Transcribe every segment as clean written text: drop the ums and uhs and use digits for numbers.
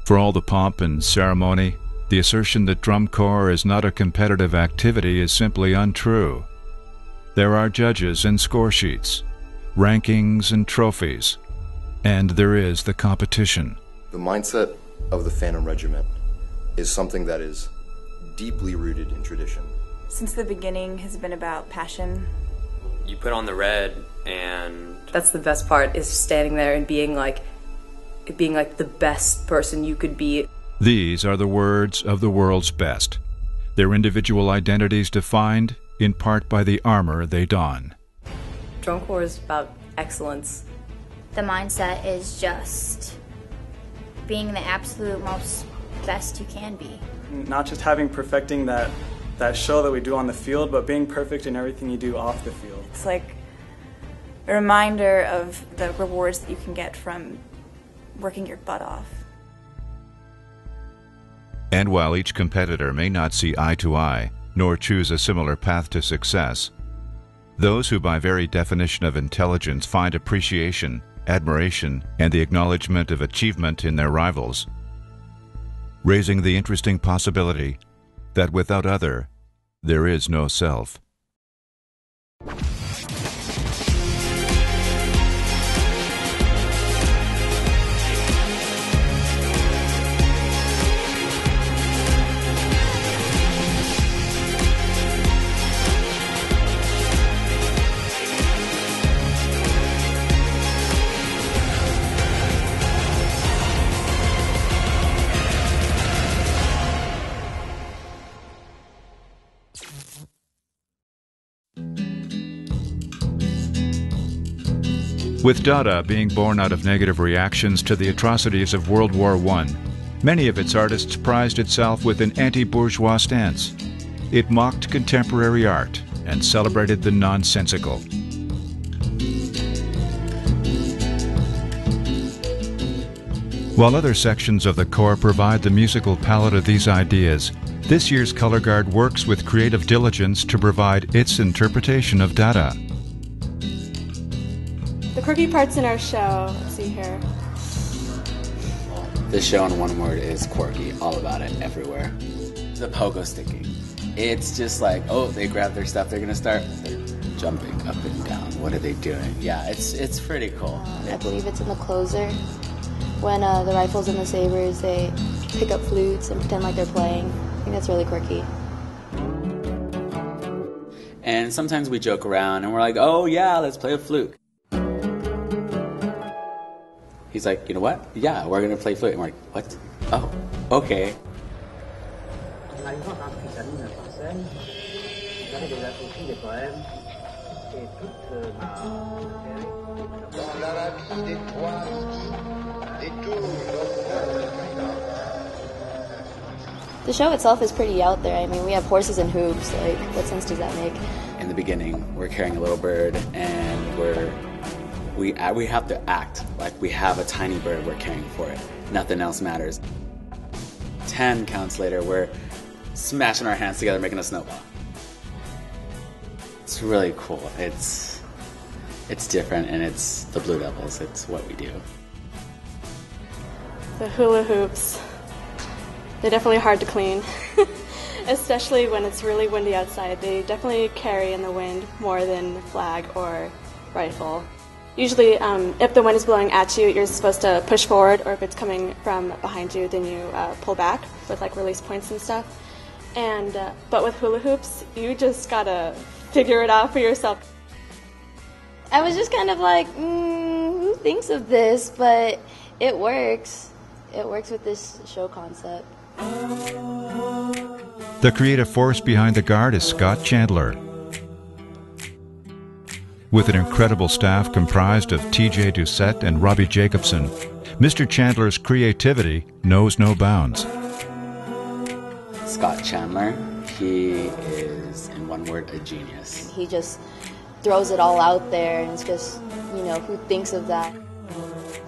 For all the pomp and ceremony, the assertion that drum corps is not a competitive activity is simply untrue. There are judges and score sheets, rankings and trophies, and there is the competition. The mindset of the Phantom Regiment is something that is deeply rooted in tradition. Since the beginning has been about passion. You put on the red and... That's the best part, is standing there and being like the best person you could be. These are the words of the world's best, their individual identities defined in part by the armor they don. Drum corps is about excellence. The mindset is just being the absolute most best you can be. Not just perfecting that show that we do on the field, but being perfect in everything you do off the field. It's like a reminder of the rewards that you can get from working your butt off. And while each competitor may not see eye to eye, nor choose a similar path to success, those who by very definition of intelligence find appreciation, admiration, and the acknowledgement of achievement in their rivals, raising the interesting possibility that without other, there is no self. With Dada being born out of negative reactions to the atrocities of World War I, many of its artists prized itself with an anti-bourgeois stance. It mocked contemporary art and celebrated the nonsensical. While other sections of the Corps provide the musical palette of these ideas, this year's Color Guard works with creative diligence to provide its interpretation of Dada. The quirky parts in our show, let's see here. The show in one word is quirky, all about it, everywhere. The pogo sticking. It's just like, oh, they grab their stuff, they're gonna they're jumping up and down. What are they doing? Yeah, it's pretty cool. I believe it's in the closer. When the rifles and the sabers, they pick up flutes and pretend like they're playing. I think that's really quirky. And sometimes we joke around and we're like, oh yeah, let's play a flute. He's like, you know what? Yeah, we're going to play flute. And we're like, what? Oh, okay. The show itself is pretty out there. I mean, we have horses and hooves. Like, what sense does that make? In the beginning, we're carrying a little bird and we have to act like we have a tiny bird we're caring for it. Nothing else matters. 10 counts later, we're smashing our hands together, making a snowball. It's really cool. It's different, and it's the Blue Devils. It's what we do. The hula hoops. They're definitely hard to clean, especially when it's really windy outside. They definitely carry in the wind more than flag or rifle. Usually, if the wind is blowing at you, you're supposed to push forward, or if it's coming from behind you, then you pull back with like release points and stuff. And but with hula hoops, you just gotta figure it out for yourself. I was just kind of like, who thinks of this? But it works. It works with this show concept. The creative force behind the Guard is Scott Chandler. With an incredible staff comprised of TJ Doucette and Robbie Jacobson, Mr. Chandler's creativity knows no bounds. Scott Chandler, he is, in one word, a genius. He just throws it all out there, and it's just, who thinks of that?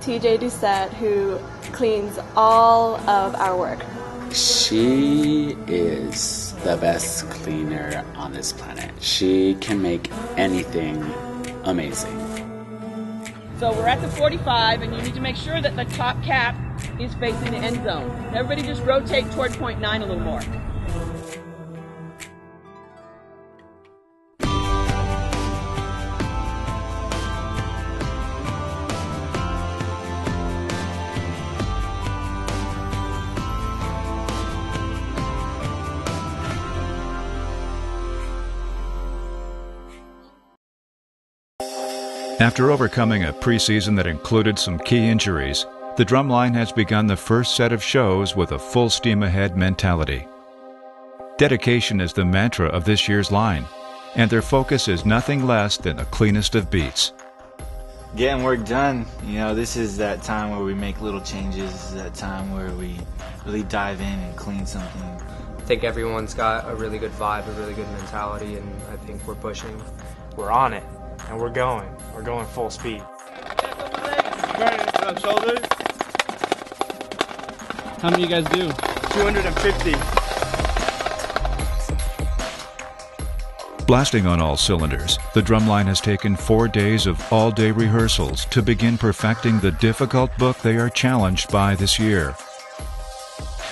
TJ Doucette, who cleans all of our work. She is the best cleaner on this planet. She can make anything amazing. So we're at the 45, and you need to make sure that the top cap is facing the end zone. Everybody just rotate toward point 9 a little more. After overcoming a preseason that included some key injuries, the Drumline has begun the first set of shows with a full steam ahead mentality. Dedication is the mantra of this year's line, and their focus is nothing less than the cleanest of beats. Getting work done, you know, this is that time where we make little changes. This is that time where we really dive in and clean something. I think everyone's got a really good vibe, a really good mentality, and I think we're pushing. We're on it, and we're going. We're going full speed. Shoulders. How many you guys do? 250. Blasting on all cylinders, the Drumline has taken 4 days of all-day rehearsals to begin perfecting the difficult book they are challenged by this year.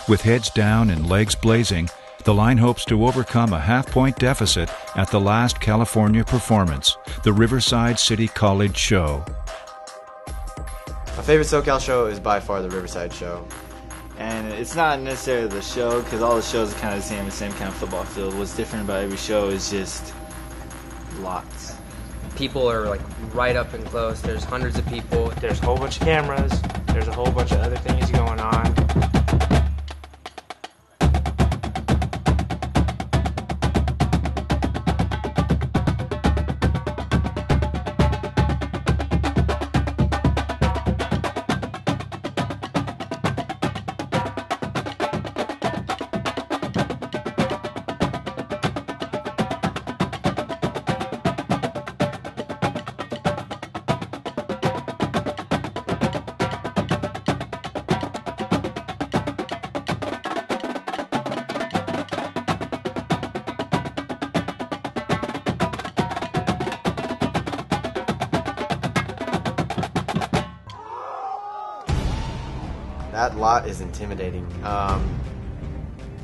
With heads down and legs blazing, the line hopes to overcome a half-point deficit at the last California performance, the Riverside City College Show. My favorite SoCal show is by far the Riverside show. And it's not necessarily the show, because all the shows are kind of the same kind of football field. What's different about every show is just lots. People are like right up and close. There's hundreds of people. There's a whole bunch of cameras. There's a whole bunch of other things going on. That lot is intimidating.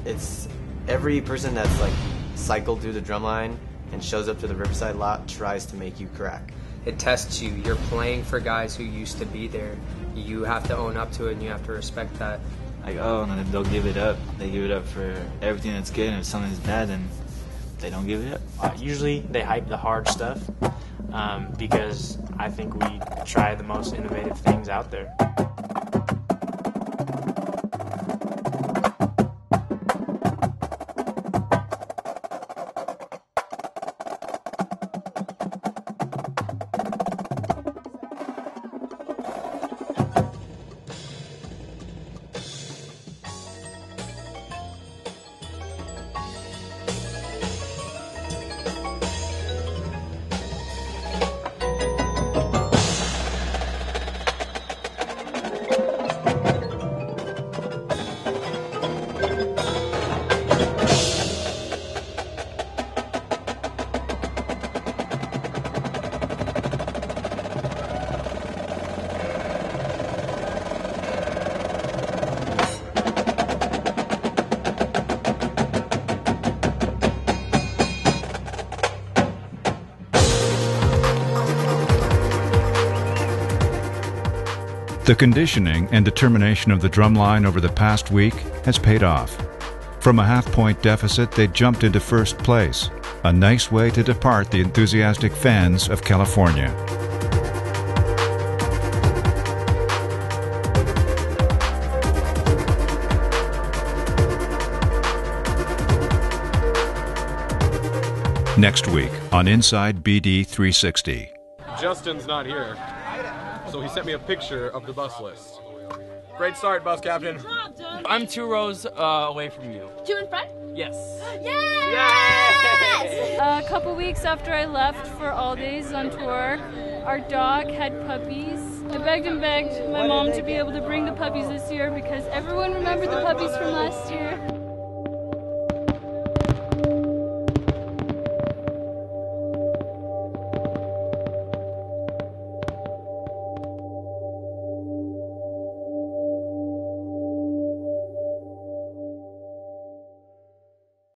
It's every person that's like cycled through the Drumline and shows up to the Riverside lot tries to make you crack. It tests you. You're playing for guys who used to be there. You have to own up to it, and you have to respect that. Like, oh, and they'll give it up. They give it up for everything that's good, and if something's bad, then they don't give it up. Usually they hype the hard stuff because I think we try the most innovative things out there. The conditioning and determination of the Drumline over the past week has paid off. From a half-point deficit, they jumped into first place, a nice way to depart the enthusiastic fans of California. Next week on Inside BD360. Justin's not here, so he sent me a picture of the bus list. Great start, bus captain. I'm 2 rows away from you. 2 in front? Yes. Yes! A couple weeks after I left for All Days on tour, our dog had puppies. I begged and begged my mom to be able to bring the puppies this year because everyone remembered the puppies from last year.